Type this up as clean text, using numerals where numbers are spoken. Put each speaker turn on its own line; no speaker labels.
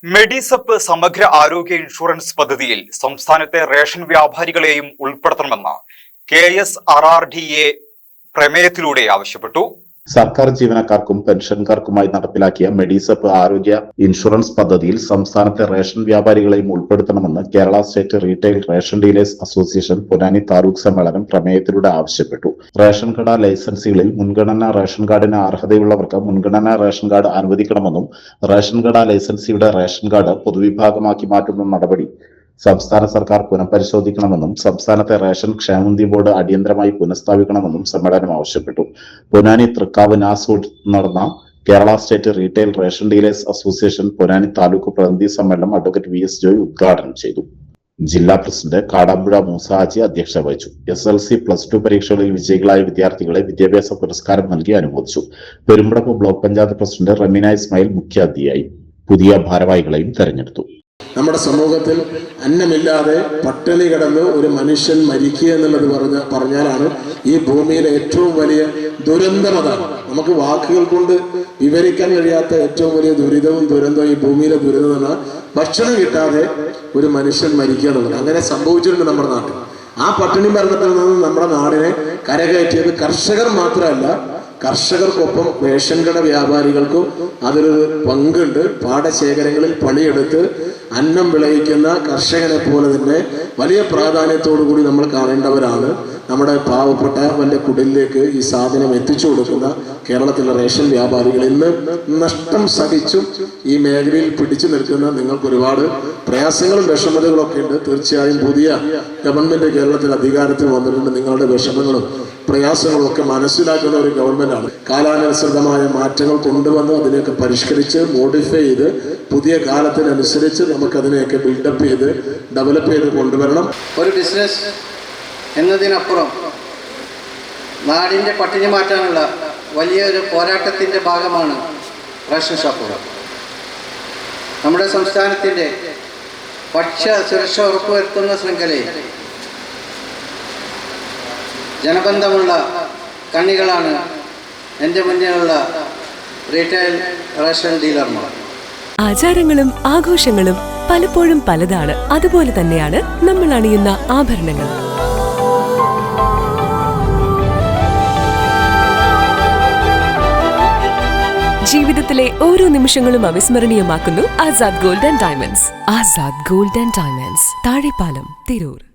മെഡിസെപ്പ് സമഗ്ര ആരോഗ്യ ഇൻഷുറൻസ് പദ്ധതിയിൽ സംസ്ഥാനത്തെ റേഷൻ വ്യാപാരികളെയും ഉൾപ്പെടുത്തണമെന്ന് KSRRDA പ്രമേയത്തിലൂടെ ആവശ്യപ്പെട്ടു.
സർക്കാർ ജീവനക്കാർക്കും പെൻഷൻകാർക്കുമായി നടപ്പിലാക്കിയ മെഡിസെപ്പ് ആരോഗ്യ ഇൻഷുറൻസ് പദ്ധതിയിൽ സംസ്ഥാനത്തെ റേഷൻ വ്യാപാരികളെയും ഉൾപ്പെടുത്തണമെന്ന് Kerala State Retail Ration Dealers Association Ponnani taluk സമ്മേളനം പ്രമേയത്തിലൂടെ ആവശ്യപ്പെട്ടു. റേഷൻ കട ലൈസൻസുകളിൽ മുൻഗണനാ റേഷൻ കാർഡിന് അർഹതയുള്ളവർക്ക് മുൻഗണനാ റേഷൻ കാർഡ് അനുവദിക്കണമെന്നും റേഷൻ കട ലൈസൻസിയുടെ റേഷൻ കാർഡ് പൊതുവിഭാഗമാക്കി മാറ്റുന്ന നടപടി സംസ്ഥാന സർക്കാർ പുനഃപരിശോധിക്കണമെന്നും സംസ്ഥാനത്തെ റേഷൻ ക്ഷേമനിധി ബോർഡ് അടിയന്തരമായി പുനഃസ്ഥാപിക്കണമെന്നും സമ്മേളനം ആവശ്യപ്പെട്ടു. പൊന്നാനി തൃക്കാവ് നാസൂട്ട് നടന്ന Kerala State Retail Ration Dealers Association Ponnani taluk പ്രതിനിധി സമ്മേളനം അഡ്വക്കേറ്റ് VS ജോയ് ഉദ്ഘാടനം ചെയ്തു. ജില്ലാ പ്രസിഡന്റ് കാടാമ്പുഴ മൂസാജി അധ്യക്ഷത വഹിച്ചു. SLC +2 പരീക്ഷകളിൽ വിജയികളായ വിദ്യാർത്ഥികളെ വിദ്യാഭ്യാസ പുരസ്കാരം നൽകി അനുമോദിച്ചു. പെരുമ്പടപ്പ് ബ്ലോക്ക് പഞ്ചായത്ത് പ്രസിഡന്റ് റമീന ഇസ്മായിൽ മുഖ്യാതിഥിയായി. പുതിയ ഭാരവാഹികളെയും തെരഞ്ഞെടുത്തു.
നമ്മുടെ സമൂഹത്തിൽ അന്നമില്ലാതെ പട്ടിണി കിടന്ന് ഒരു മനുഷ്യൻ മരിക്കുക എന്നുള്ളത് പറഞ്ഞാലാണ് ഈ ഭൂമിയിലെ ഏറ്റവും വലിയ ദുരന്തം. അതാണ് നമുക്ക് വാക്കുകൾ കൊണ്ട് വിവരിക്കാൻ കഴിയാത്ത ഏറ്റവും വലിയ ദുരന്തവും ഈ ഭൂമിയിലെ ദുരിതം. ഭക്ഷണം കിട്ടാതെ ഒരു മനുഷ്യൻ മരിക്കുക എന്നുള്ളത് അങ്ങനെ സംഭവിച്ചിട്ടുണ്ട് നമ്മുടെ നാട്ടിൽ. ആ പട്ടിണി മരണത്തിൽ നിന്ന് നമ്മുടെ നാടിനെ കരകയറ്റിയത് കർഷകർ മാത്രമല്ല, കർഷകർക്കൊപ്പം റേഷൻ കട വ്യാപാരികൾക്കും അതിലൊരു പങ്കുണ്ട്. പാടശേഖരങ്ങളിൽ പണിയെടുത്ത് അന്നം വിളയിക്കുന്ന കർഷകനെ പോലെ തന്നെ വലിയ പ്രാധാന്യത്തോടു കൂടി നമ്മൾ കാണേണ്ടവരാണ് നമ്മുടെ പാവപ്പെട്ടവന്റെ കുടിലേക്ക് ഈ സാധനം എത്തിച്ചു കൊടുക്കുന്ന കേരളത്തിലെ റേഷൻ വ്യാപാരികൾ. ഇന്ന് നഷ്ടം സഹിച്ചും ഈ മേഖലയിൽ പിടിച്ചു നിൽക്കുന്ന നിങ്ങൾക്ക് ഒരുപാട് പ്രയാസങ്ങളും വിഷമതകളും ഒക്കെ ഉണ്ട്. തീർച്ചയായും പുതിയ ഗവൺമെന്റ് കേരളത്തിൽ അധികാരത്തിൽ വന്നിട്ടുണ്ട്. നിങ്ങളുടെ വിഷമങ്ങളും പ്രയാസങ്ങളും ഒക്കെ മനസ്സിലാക്കുന്ന ഒരു ഗവൺമെന്റാണ്. കാലാനുസൃതമായ മാറ്റങ്ങൾ കൊണ്ടുവന്ന് അതിനെയൊക്കെ പരിഷ്കരിച്ച് മോഡിഫൈ ചെയ്ത് പുതിയ കാലത്തിനനുസരിച്ച് നമുക്കതിനെയൊക്കെ ബിൽഡപ്പ് ചെയ്ത് ഡെവലപ്പ് ചെയ്ത് കൊണ്ടുവരണം.
ഒരു ബിസിനസ് എന്നതിനപ്പുറം നാടിൻ്റെ പട്ടിണി മാറ്റാനുള്ള വലിയൊരു പോരാട്ടത്തിൻ്റെ ഭാഗമാണ് റേഷൻ ഷോപ്പുകൾ. നമ്മുടെ സംസ്ഥാനത്തിൻ്റെ ഭക്ഷ്യ സുരക്ഷ ഉറപ്പുവരുത്തുന്ന ശൃംഖലയിൽ ജനബന്ധമുള്ള കണ്ണികളാണ് എൻ്റെ മുന്നിലുള്ള റീറ്റെയിൽ റേഷൻ ഡീലർമാർ.
ആചാരങ്ങളും ആഘോഷങ്ങളും പലപ്പോഴും പലതാണ്. അതുപോലെ തന്നെയാണ് നമ്മൾ അണിയുന്ന ആഭരണങ്ങൾ. ജീവിതത്തിലെ ഓരോ നിമിഷങ്ങളും അവിസ്മരണീയമാക്കുന്നു Azad Gold and Diamonds. Azad Gold and Diamonds, Thazhepalam, Tirur.